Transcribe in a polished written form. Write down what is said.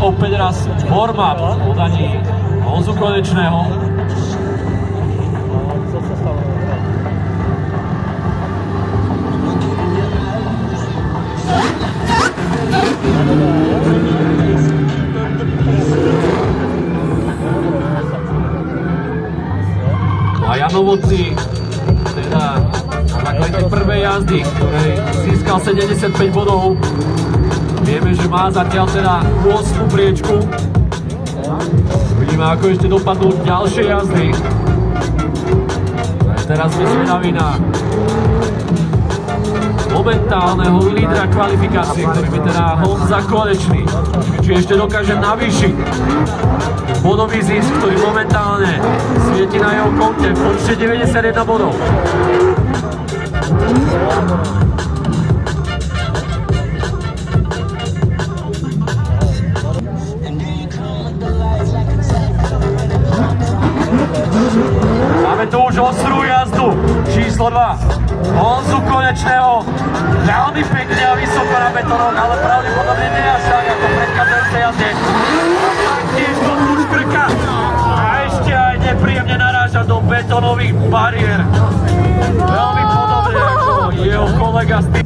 opäť raz warm-up v podaní Honzu Konečného. A Jan Novotný, teda na základe tej prvej jazdy, ktorej získal 75 bodov. Vieme, že má zatiaľ teda 8. priečku. Uvidíme, ako ešte dopadnú ďalšie jazdy. A teraz sme zvedaví na momentálneho lídra kvalifikácie, ktorým je teda Honza Konečný. Či ešte dokáže navýšiť bodový zisk, ktorý momentálne svieti na jeho konte v počte 91 bodov. Máme tu už ostrú jazdu, číslo 2. Honzu Konečného, veľmi pekne a vysoko na betónoch, ale pravdepodobne nie až tak ako v predchádzajúcej jazde. Tiež to tu škrka a ešte aj nepríjemne naráža do betónových bariér. Veľmi podobne ako jeho kolega z tým.